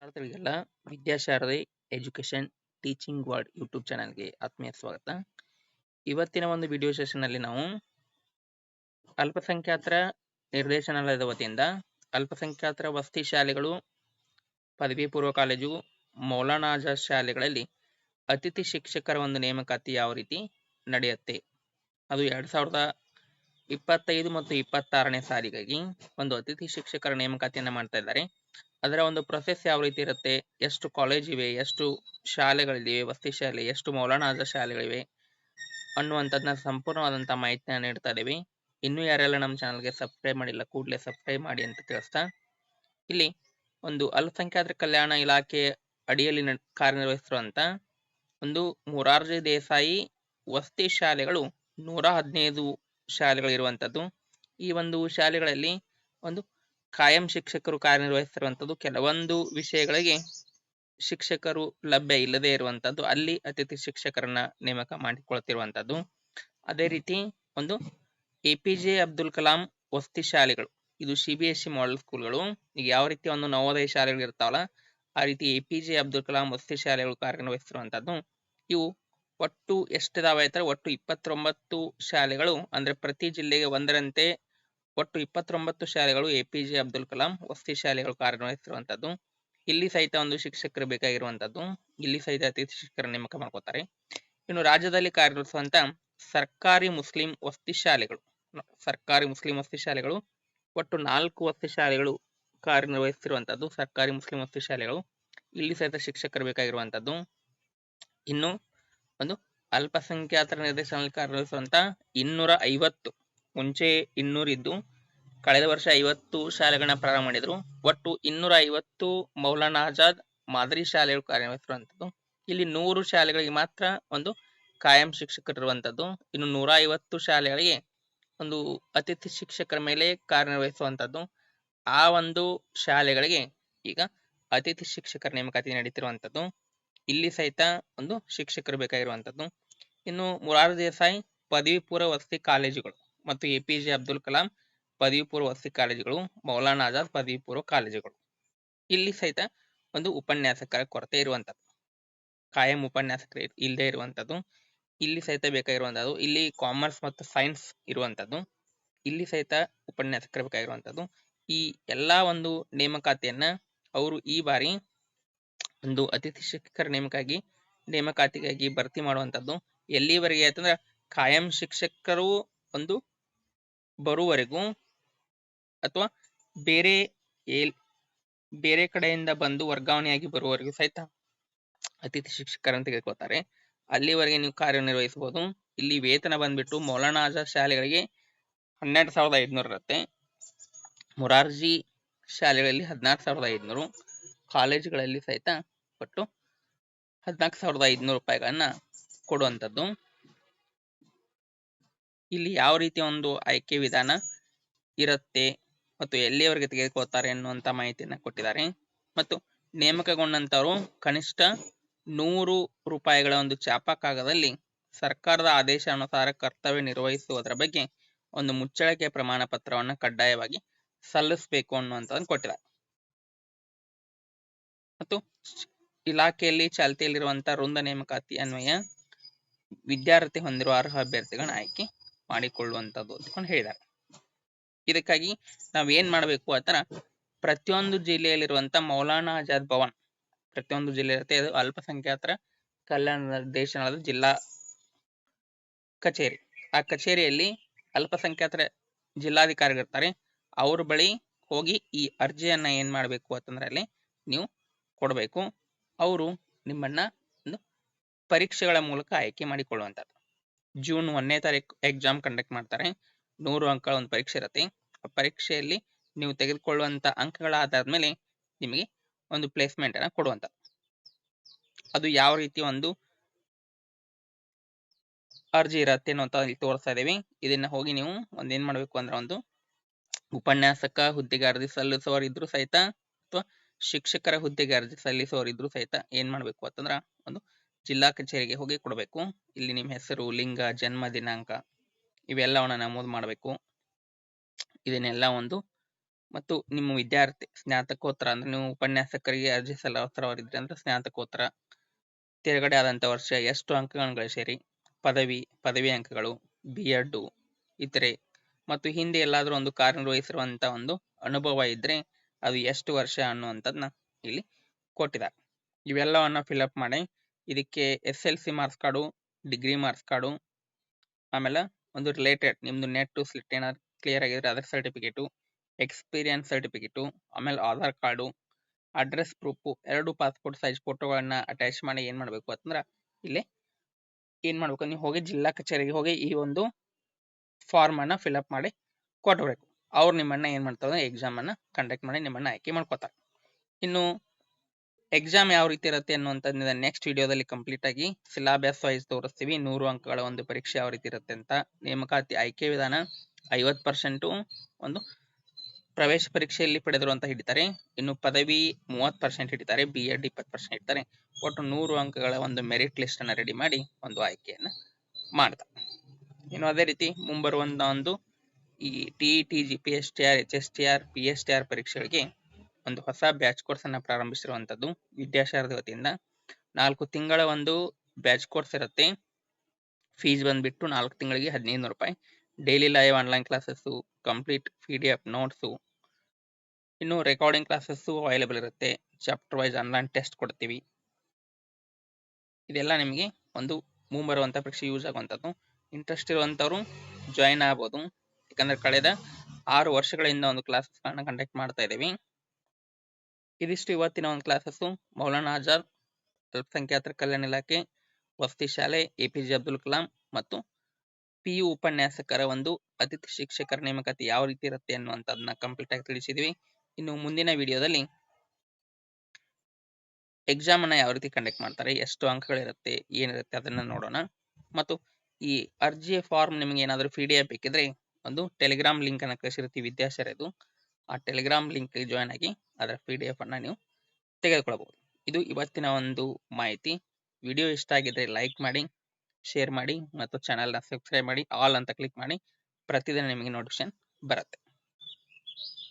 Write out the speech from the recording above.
ವಿದ್ಯಾರ್ಥಿಗಳಿಗೆಲ್ಲ Vidyasharade education teaching world YouTube ಚಾನಲ್ಗೆ ಆತ್ಮೀಯ ಸ್ವಾಗತ. ಇವತ್ತಿನ ಒಂದು ವಿಡಿಯೋ ಸೆಷನ್ ಅಲ್ಲಿ ನಾವು ಅಲ್ಪಸಂಖ್ಯಾತರ ನಿರ್ದೇಶನಾಲಯದ ವತಿಯಿಂದ ಅಲ್ಪಸಂಖ್ಯಾತರ ವಸತಿ ಶಾಲೆಗಳು, ಪದವಿ ಪೂರ್ವ ಕಾಲೇಜು, ಮೌಲಾನಾ ಆಜಾದ್ ಶಾಲೆಗಳಲ್ಲಿ ಅತಿಥಿ ಶಿಕ್ಷಕರ ಒಂದು ನೇಮಕಾತಿ ಯಾವ ರೀತಿ ನಡೆಯುತ್ತೆ, ಅದು 2025 ಮತ್ತು 26ನೇ ಸಾಲಿಗಾಗಿ ಒಂದು ಅತಿಥಿ ಶಿಕ್ಷಕರ ನೇಮಕಾತಿಯನ್ನ ಮಾಡ್ತಾ ಇದ್ದಾರೆ. ಅದರ ಒಂದು ಪ್ರೊಸೆಸ್ ಯಾವ ರೀತಿ ಇರುತ್ತೆ, ಎಷ್ಟು ಕಾಲೇಜ್ ಇವೆ, ಎಷ್ಟು ಶಾಲೆಗಳಿವೆ, ವಸತಿ ಶಾಲೆ, ಎಷ್ಟು ಮೌಲಾನಾ ಆಜಾದ್ ಶಾಲೆಗಳಿವೆ ಅನ್ನುವಂಥದ್ದನ್ನ ಸಂಪೂರ್ಣವಾದಂತಹ ಮಾಹಿತಿನ ನೀಡ್ತಾ ಇದ್ದೀವಿ. ಇನ್ನೂ ಯಾರೆಲ್ಲ ನಮ್ಮ ಚಾನಲ್ಗೆ ಸಬ್ಸ್ಕ್ರೈಬ್ ಮಾಡಿಲ್ಲ ಕೂಡಲೇ ಸಬ್ಸ್ಕ್ರೈಬ್ ಮಾಡಿ ಅಂತ ತಿಳಿಸ್ತಾ, ಇಲ್ಲಿ ಒಂದು ಅಲ್ಪಸಂಖ್ಯಾತರ ಕಲ್ಯಾಣ ಇಲಾಖೆ ಅಡಿಯಲ್ಲಿ ಕಾರ್ಯನಿರ್ವಹಿಸಿರುವಂತ ಒಂದು ಮೊರಾರ್ಜಿ ದೇಸಾಯಿ ವಸತಿ ಶಾಲೆಗಳು 115 ಶಾಲೆಗಳಿರುವಂಥದ್ದು. ಈ ಒಂದು ಶಾಲೆಗಳಲ್ಲಿ ಒಂದು ಕಾಯಂ ಶಿಕ್ಷಕರು ಕಾರ್ಯನಿರ್ವಹಿಸಿರುವಂಥದ್ದು, ಕೆಲವೊಂದು ವಿಷಯಗಳಿಗೆ ಶಿಕ್ಷಕರು ಲಭ್ಯ ಇಲ್ಲದೆ ಇರುವಂತದ್ದು, ಅಲ್ಲಿ ಅತಿಥಿ ಶಿಕ್ಷಕರನ್ನ ನೇಮಕ ಮಾಡಿಕೊಳ್ತಿರುವಂತದ್ದು. ಅದೇ ರೀತಿ ಒಂದು APJ ಅಬ್ದುಲ್ ಕಲಾಂ ವಸತಿ ಶಾಲೆಗಳು, ಇದು CBSE ಮಾಡೆಲ್ ಸ್ಕೂಲ್ಗಳು. ಈಗ ಯಾವ ರೀತಿ ಒಂದು ನವೋದಯ ಶಾಲೆಗಳು ಇರ್ತಾವಲ್ಲ, ಆ ರೀತಿ APJ ಅಬ್ದುಲ್ ಕಲಾಂ ವಸತಿ ಶಾಲೆಗಳು ಕಾರ್ಯನಿರ್ವಹಿಸಿರುವಂತದ್ದು. ಇವು ಒಟ್ಟು ಎಷ್ಟಿದಾವೆ ಅಂದ್ರೆ ಒಟ್ಟು 29 ಶಾಲೆಗಳು, ಅಂದ್ರೆ ಪ್ರತಿ ಜಿಲ್ಲೆಗೆ ಒಂದರಂತೆ ಒಟ್ಟು 29 ಶಾಲೆಗಳು APJ ಅಬ್ದುಲ್ ಕಲಾಂ ವಸತಿ ಶಾಲೆಗಳು ಕಾರ್ಯನಿರ್ವಹಿಸಿರುವಂತದ್ದು. ಇಲ್ಲಿ ಸಹಿತ ಒಂದು ಶಿಕ್ಷಕರು ಬೇಕಾಗಿರುವಂತದ್ದು, ಇಲ್ಲಿ ಸಹಿತ ಅತಿಥಿ ಶಿಕ್ಷಕರ ನೇಮಕ ಮಾಡ್ಕೋತಾರೆ. ಇನ್ನು ರಾಜ್ಯದಲ್ಲಿ ಕಾರ್ಯನಿರ್ವಹಿಸುವಂತ ಸರ್ಕಾರಿ ಮುಸ್ಲಿಂ ವಸತಿ ಶಾಲೆಗಳು, ಒಟ್ಟು 4 ವಸತಿ ಶಾಲೆಗಳು ಕಾರ್ಯನಿರ್ವಹಿಸುತ್ತಿರುವಂತದ್ದು ಸರ್ಕಾರಿ ಮುಸ್ಲಿಂ ವಸತಿ ಶಾಲೆಗಳು, ಇಲ್ಲಿ ಸಹಿತ ಶಿಕ್ಷಕರು ಬೇಕಾಗಿರುವಂತದ್ದು. ಇನ್ನು ಒಂದು ಅಲ್ಪಸಂಖ್ಯಾತರ ನಿರ್ದೇಶನದಲ್ಲಿ ಕಾರ್ಯನಿರ್ವಹಿಸುವಂತ 250, ಮುಂಚೆ 200 ಇದ್ದು ಕಳೆದ ವರ್ಷ 50 ಶಾಲೆಗಳನ್ನ ಪ್ರಾರಂಭ ಮಾಡಿದ್ರು. ಒಟ್ಟು 250 ಮೌಲಾನಾ ಆಜಾದ್ ಮಾದರಿ ಶಾಲೆಗಳು ಕಾರ್ಯನಿರ್ವಹಿಸಿರುವಂತದ್ದು. ಇಲ್ಲಿ 100 ಶಾಲೆಗಳಿಗೆ ಮಾತ್ರ ಒಂದು ಕಾಯಂ ಶಿಕ್ಷಕರು ಇರುವಂತದ್ದು. ಇನ್ನು 150 ಶಾಲೆಗಳಿಗೆ ಒಂದು ಅತಿಥಿ ಶಿಕ್ಷಕರ ಮೇಲೆ ಕಾರ್ಯನಿರ್ವಹಿಸುವಂತದ್ದು. ಆ ಒಂದು ಶಾಲೆಗಳಿಗೆ ಈಗ ಅತಿಥಿ ಶಿಕ್ಷಕರ ನೇಮಕಾತಿ ನಡೀತಿರುವಂತದ್ದು. ಇಲ್ಲಿ ಸಹಿತ ಒಂದು ಶಿಕ್ಷಕರು ಬೇಕಾಗಿರುವಂತದ್ದು. ಇನ್ನು ಮೊರಾರ್ಜಿ ದೇಸಾಯಿ ಪದವಿ ಪೂರ್ವ ವಸತಿ ಕಾಲೇಜುಗಳು ಮತ್ತು APJ ಅಬ್ದುಲ್ ಕಲಾಂ ಪದವಿ ಪೂರ್ವ ವಸತಿ ಕಾಲೇಜುಗಳು, ಮೌಲಾನಾ ಆಜಾದ್ ಪದವಿ ಪೂರ್ವ ಕಾಲೇಜುಗಳು, ಇಲ್ಲಿ ಸಹಿತ ಒಂದು ಉಪನ್ಯಾಸಕರ ಕೊರತೆ ಇರುವಂತದ್ದು, ಕಾಯಂ ಉಪನ್ಯಾಸಕರು ಇಲ್ಲದೆ ಇರುವಂತದ್ದು, ಇಲ್ಲಿ ಸಹಿತ ಬೇಕಾಗಿರುವಂತದ್ದು. ಇಲ್ಲಿ ಕಾಮರ್ಸ್ ಮತ್ತು ಸೈನ್ಸ್ ಇರುವಂತದ್ದು, ಇಲ್ಲಿ ಸಹಿತ ಉಪನ್ಯಾಸಕರು ಬೇಕಾಗಿರುವಂತದ್ದು. ಈ ಎಲ್ಲಾ ಒಂದು ನೇಮಕಾತಿಯನ್ನ ಅವರು ಈ ಬಾರಿ ಒಂದು ಅತಿಥಿ ಶಿಕ್ಷಕರ ನೇಮಕಾತಿಗಾಗಿ ಭರ್ತಿ ಮಾಡುವಂತದ್ದು. ಎಲ್ಲಿವರೆಗೆ ಆಯ್ತಂದ್ರೆ ಕಾಯಂ ಶಿಕ್ಷಕರು ಒಂದು ಬರುವವರೆಗೂ ಅಥವಾ ಬೇರೆ ಕಡೆಯಿಂದ ಬಂದು ವರ್ಗಾವಣೆಯಾಗಿ ಬರುವವರೆಗೂ ಸಹಿತ ಅತಿಥಿ ಶಿಕ್ಷಕರನ್ನು ತೆಗೆದುಕೊಳ್ತಾರೆ. ಅಲ್ಲಿವರೆಗೆ ನೀವು ಕಾರ್ಯನಿರ್ವಹಿಸಬಹುದು. ಇಲ್ಲಿ ವೇತನ ಬಂದ್ಬಿಟ್ಟು ಮೌಲಾನಾ ಆಜಾದ್ ಶಾಲೆಗಳಿಗೆ 12,500 ಇರುತ್ತೆ, ಮೊರಾರ್ಜಿ ಶಾಲೆಗಳಲ್ಲಿ 16,500, ಕಾಲೇಜುಗಳಲ್ಲಿ ಸಹಿತ ಒಟ್ಟು 14,500 ರೂಪಾಯಿಗಳನ್ನ ಕೊಡುವಂಥದ್ದು. ಇಲ್ಲಿ ಯಾವ ರೀತಿಯ ಒಂದು ಆಯ್ಕೆ ವಿಧಾನ ಇರುತ್ತೆ ಮತ್ತು ಎಲ್ಲಿಯವರೆಗೆ ತೆಗೆದುಕೊಳ್ತಾರೆ ಅನ್ನುವಂತ ಮಾಹಿತಿಯನ್ನ ಕೊಟ್ಟಿದ್ದಾರೆ. ಮತ್ತು ನೇಮಕಗೊಂಡಂತವರು ಕನಿಷ್ಠ 100 ರೂಪಾಯಿಗಳ ಒಂದು ಚಾಪಾ ಕಾಗದದಲ್ಲಿ ಸರ್ಕಾರದ ಆದೇಶ ಅನುಸಾರ ಕರ್ತವ್ಯ ನಿರ್ವಹಿಸುವುದರ ಬಗ್ಗೆ ಒಂದು ಮುಚ್ಚಳಿಕೆ ಪ್ರಮಾಣ ಪತ್ರವನ್ನ ಕಡ್ಡಾಯವಾಗಿ ಸಲ್ಲಿಸಬೇಕು ಅನ್ನುವಂಥದ್ದನ್ನು ಕೊಟ್ಟಿದ್ದಾರೆ. ಮತ್ತು ಇಲಾಖೆಯಲ್ಲಿ ಚಾಲ್ತಿಯಲ್ಲಿರುವಂತಹ ವೃಂದ ನೇಮಕಾತಿ ಅನ್ವಯ ವಿದ್ಯಾರ್ಥಿ ಹೊಂದಿರುವ ಅರ್ಹ ಅಭ್ಯರ್ಥಿಗಳನ್ನ ಆಯ್ಕೆ ಮಾಡಿಕೊಳ್ಳುವಂಥದ್ದು ಅಂತ ಹೇಳಿದ್ದಾರೆ. ಇದಕ್ಕಾಗಿ ನಾವೇನ್ ಮಾಡಬೇಕು ಆತರ, ಪ್ರತಿಯೊಂದು ಜಿಲ್ಲೆಯಲ್ಲಿರುವಂತ ಮೌಲಾನಾ ಆಜಾದ್ ಭವನ್, ಪ್ರತಿಯೊಂದು ಜಿಲ್ಲೆ ಇರುತ್ತೆ, ಅದು ಅಲ್ಪಸಂಖ್ಯಾತರ ಕಲ್ಯಾಣ ನಿರ್ದೇಶನಾಲಯದ ಜಿಲ್ಲಾ ಕಚೇರಿ. ಆ ಕಚೇರಿಯಲ್ಲಿ ಅಲ್ಪಸಂಖ್ಯಾತರ ಜಿಲ್ಲಾಧಿಕಾರಿಗಳಿರ್ತಾರೆ, ಅವ್ರ ಬಳಿ ಹೋಗಿ ಈ ಅರ್ಜಿಯನ್ನ ಏನ್ ಮಾಡ್ಬೇಕು ಅಂತಂದ್ರೆ ಅಲ್ಲಿ ನೀವು ಕೊಡಬೇಕು. ಅವರು ನಿಮ್ಮನ್ನ ಒಂದು ಪರೀಕ್ಷೆಗಳ ಮೂಲಕ ಆಯ್ಕೆ ಮಾಡಿಕೊಳ್ಳುವಂಥದ್ದು. ಜೂನ್ 1ನೇ ತಾರೀಕು ಎಕ್ಸಾಮ್ ಕಂಡಕ್ಟ್ ಮಾಡ್ತಾರೆ. 100 ಅಂಕಗಳ ಒಂದು ಪರೀಕ್ಷೆ ಇರುತ್ತೆ. ಆ ಪರೀಕ್ಷೆಯಲ್ಲಿ ನೀವು ತೆಗೆದುಕೊಳ್ಳುವಂತ ಅಂಕಗಳ ಆಧಾರದ ಮೇಲೆ ನಿಮಗೆ ಒಂದು ಪ್ಲೇಸ್ಮೆಂಟ್ ಅನ್ನ ಕೊಡುವಂಥದ್ದು. ಅದು ಯಾವ ರೀತಿ ಒಂದು ಅರ್ಜಿ ಇರತ್ತೆ ಅನ್ನೋಂತ ಇಲ್ಲಿ ತೋರಿಸ್ತಾ ಇದೀವಿ. ಇದನ್ನ ಹೋಗಿ ನೀವು ಒಂದೇನ್ ಮಾಡ್ಬೇಕು ಅಂದ್ರೆ, ಒಂದು ಉಪನ್ಯಾಸಕ ಹುದ್ದೆಗೆ ಅರ್ಜಿ ಸಲ್ಲಿಸುವವರು ಇದ್ರು ಸಹಿತ ಅಥವಾ ಶಿಕ್ಷಕರ ಹುದ್ದೆಗೆ ಅರ್ಜಿ ಸಲ್ಲಿಸುವವರು ಇದ್ರು ಸಹಿತ ಏನ್ ಮಾಡ್ಬೇಕು ಅಂತಂದ್ರ, ಒಂದು ಜಿಲ್ಲಾ ಕಚೇರಿಗೆ ಹೋಗಿ ಕೊಡಬೇಕು. ಇಲ್ಲಿ ನಿಮ್ಮ ಹೆಸರು, ಲಿಂಗ, ಜನ್ಮ ದಿನಾಂಕ ಇವೆಲ್ಲವನ್ನ ನಮೂದು ಮಾಡಬೇಕು. ಇದನ್ನೆಲ್ಲ ಒಂದು ಮತ್ತು ನಿಮ್ಮ ವಿದ್ಯಾರ್ಥಿ ಸ್ನಾತಕೋತ್ತರ ಅಂದ್ರೆ ನೀವು ಉಪನ್ಯಾಸಕರಿಗೆ ಅರ್ಜಿ ಸಲ್ಲಿಸುವವರಿದ್ರೆ ಅಂದ್ರೆ ಸ್ನಾತಕೋತ್ತರ ತೇರ್ಗಡೆ ಆದಂಥ ವರ್ಷ ಎಷ್ಟು ಅಂಕಗಳನ್ನು ಗಳಿಸಿರಿ, ಪದವಿ ಅಂಕಗಳು, B.Ed ಇತರೆ ಮತ್ತು ಹಿಂದೆ ಎಲ್ಲಾದರೂ ಒಂದು ಕಾರ್ಯನಿರ್ವಹಿಸಿರುವಂಥ ಒಂದು ಅನುಭವ ಇದ್ರೆ ಅದು ಎಷ್ಟು ವರ್ಷ ಅನ್ನುವಂಥದ್ದನ್ನ ಇಲ್ಲಿ ಕೊಟ್ಟಿದ್ದಾರೆ. ಇವೆಲ್ಲವನ್ನ ಫಿಲ್ಅಪ್ ಮಾಡಿ ಇದಕ್ಕೆ SLC marks card, degree marks card, ಆಮೇಲೆ ಒಂದು ರಿಲೇಟೆಡ್ ನಿಮ್ದು ನೆಟ್ ಸ್ಲಿಟ್ ಏನಾದ್ರು ಕ್ಲಿಯರ್ ಆಗಿದ್ರೆ ಅದರ ಸರ್ಟಿಫಿಕೇಟು, ಎಕ್ಸ್ಪೀರಿಯನ್ಸ್ ಸರ್ಟಿಫಿಕೇಟು, ಆಮೇಲೆ Aadhaar card, address proof, 2 passport size ಫೋಟೋಗಳನ್ನ ಅಟ್ಯಾಚ್ ಮಾಡಿ ಏನ್ ಮಾಡ್ಬೇಕು ಅಂತಂದ್ರೆ ಇಲ್ಲಿ ಏನ್ ಮಾಡ್ಬೇಕು, ನೀವು ಹೋಗಿ ಜಿಲ್ಲಾ ಕಚೇರಿಗೆ ಹೋಗಿ ಈ ಒಂದು ಫಾರ್ಮ್ ಅನ್ನ ಫಿಲ್ಅಪ್ ಮಾಡಿ ಕೊಟ್ಬಿಡ್ಬೇಕು. ಅವ್ರು ನಿಮ್ಮನ್ನ ಏನ್ ಮಾಡ್ತಾರೆ, ಎಕ್ಸಾಮ್ ಅನ್ನ ಕಂಡಕ್ಟ್ ಮಾಡಿ ನಿಮ್ಮನ್ನ ಆಯ್ಕೆ ಮಾಡ್ಕೋತಾರೆ. ಇನ್ನು ಎಕ್ಸಾಮ್ ಯಾವ ರೀತಿ ಇರುತ್ತೆ ಅನ್ನುವಂಥದ್ದು ನೆಕ್ಸ್ಟ್ ವಿಡಿಯೋದಲ್ಲಿ ಕಂಪ್ಲೀಟ್ ಆಗಿ ಸಿಲಾಬಸ್ ವೈಸ್ ತೋರಿಸ್ತೀವಿ. 100 ಅಂಕಗಳ ಒಂದು ಪರೀಕ್ಷೆ ಯಾವ ರೀತಿ ಇರುತ್ತೆ ಅಂತ. ನೇಮಕಾತಿ ಆಯ್ಕೆ ವಿಧಾನ 50% ಒಂದು ಪ್ರವೇಶ ಪರೀಕ್ಷೆಯಲ್ಲಿ ಪಡೆದಿರುವಂತ ಹಿಡಿತಾರೆ. ಇನ್ನು ಪದವಿ 30% ಹಿಡಿತಾರೆ, B.Ed 20% ಹಿಡಿತಾರೆ. ಒಟ್ಟು 100 ಅಂಕಗಳ ಒಂದು ಮೆರಿಟ್ ಲಿಸ್ಟ್ ಅನ್ನ ರೆಡಿ ಮಾಡಿ ಒಂದು ಆಯ್ಕೆಯನ್ನ ಮಾಡ್ತಾರೆ. ಇನ್ನು ಅದೇ ರೀತಿ ಮುಂಬರುವಂತ ಒಂದು ಈ TET, GPSTR, HSTR, PSTR ಪರೀಕ್ಷೆಗಳಿಗೆ ಒಂದು ಹೊಸ ಬ್ಯಾಚ್ ಕೋರ್ಸ್ ಅನ್ನ ಪ್ರಾರಂಭಿಸಿರುವಂತದ್ದು ವಿದ್ಯಾಶಾರದಿ ವತಿಯಿಂದ. 4 ತಿಂಗಳ ಒಂದು ಬ್ಯಾಚ್ ಕೋರ್ಸ್ ಇರುತ್ತೆ. ಫೀಸ್ ಬಂದ್ಬಿಟ್ಟು 4 ತಿಂಗಳಿಗೆ 1500 ರೂಪಾಯಿ. Daily live online classes, complete PDF notes, ಇನ್ನು ರೆಕಾರ್ಡಿಂಗ್ ಕ್ಲಾಸಸ್ ಅವೈಲೇಬಲ್ ಇರುತ್ತೆ. ಚಾಪ್ಟರ್ ವೈಸ್ ಆನ್ಲೈನ್ ಟೆಸ್ಟ್ ಕೊಡ್ತೀವಿ. ಇದೆಲ್ಲ ನಿಮಗೆ ಒಂದು ಮುಂಬರುವಂತ ಪರೀಕ್ಷೆ ಯೂಸ್ ಆಗುವಂಥದ್ದು. ಇಂಟ್ರೆಸ್ಟ್ ಇರುವಂತವ್ರು ಜಾಯಿನ್ ಆಗ್ಬೋದು. ಯಾಕಂದ್ರೆ ಕಳೆದ 6 ವರ್ಷಗಳಿಂದ ಒಂದು ಕ್ಲಾಸಸ್ ಕಂಡಕ್ಟ್ ಮಾಡ್ತಾ ಇದ್ದೀವಿ. ಇದಿಷ್ಟು ಇವತ್ತಿನ ಒಂದು ಕ್ಲಾಸಸ್ಸು. ಮೌಲಾನಾ ಆಜಾದ್ ಅಲ್ಪಸಂಖ್ಯಾತರ ಕಲ್ಯಾಣ ಇಲಾಖೆ, ವಸತಿ ಶಾಲೆ, APJ ಅಬ್ದುಲ್ ಕಲಾಂ ಮತ್ತು PU ಉಪನ್ಯಾಸಕರ ಒಂದು ಅತಿಥಿ ಶಿಕ್ಷಕರ ನೇಮಕಾತಿ ಯಾವ ರೀತಿ ಇರುತ್ತೆ ಅನ್ನುವಂಥದ್ದನ್ನ ಕಂಪ್ಲೀಟ್ ಆಗಿ ತಿಳಿಸಿದ್ವಿ. ಇನ್ನು ಮುಂದಿನ ವಿಡಿಯೋದಲ್ಲಿ ಎಕ್ಸಾಮ್ ಅನ್ನ ಯಾವ ರೀತಿ ಕಂಡಕ್ಟ್ ಮಾಡ್ತಾರೆ, ಎಷ್ಟು ಅಂಕಗಳಿರುತ್ತೆ, ಏನಿರುತ್ತೆ ಅದನ್ನ ನೋಡೋಣ. ಮತ್ತು ಈ ಅರ್ಜಿಯ ಫಾರ್ಮ್ ನಿಮಗೆ ಏನಾದರೂ PDF ಬೇಕಿದ್ರೆ ಒಂದು ಟೆಲಿಗ್ರಾಮ್ ಲಿಂಕ್ ಅನ್ನ ಕಳಿಸಿರ್ತೀವಿ ವಿದ್ಯಾಶಾರದು. ಆ ಟೆಲಿಗ್ರಾಮ್ ಲಿಂಕ್ ಜಾಯ್ನ್ ಆಗಿ ಅದರ PDF ಅನ್ನ ನೀವು ತೆಗೆದುಕೊಳ್ಳಬಹುದು. ಇದು ಇವತ್ತಿನ ಒಂದು ಮಾಹಿತಿ. ವಿಡಿಯೋ ಇಷ್ಟ ಆಗಿದ್ರೆ ಲೈಕ್ ಮಾಡಿ, ಶೇರ್ ಮಾಡಿ ಮತ್ತು ಚಾನಲ್ನ ಸಬ್ಸ್ಕ್ರೈಬ್ ಮಾಡಿ, ಆಲ್ ಅಂತ ಕ್ಲಿಕ್ ಮಾಡಿ. ಪ್ರತಿದಿನ ನಿಮಗೆ ನೋಟಿಫಿಕೇಶನ್ ಬರುತ್ತೆ.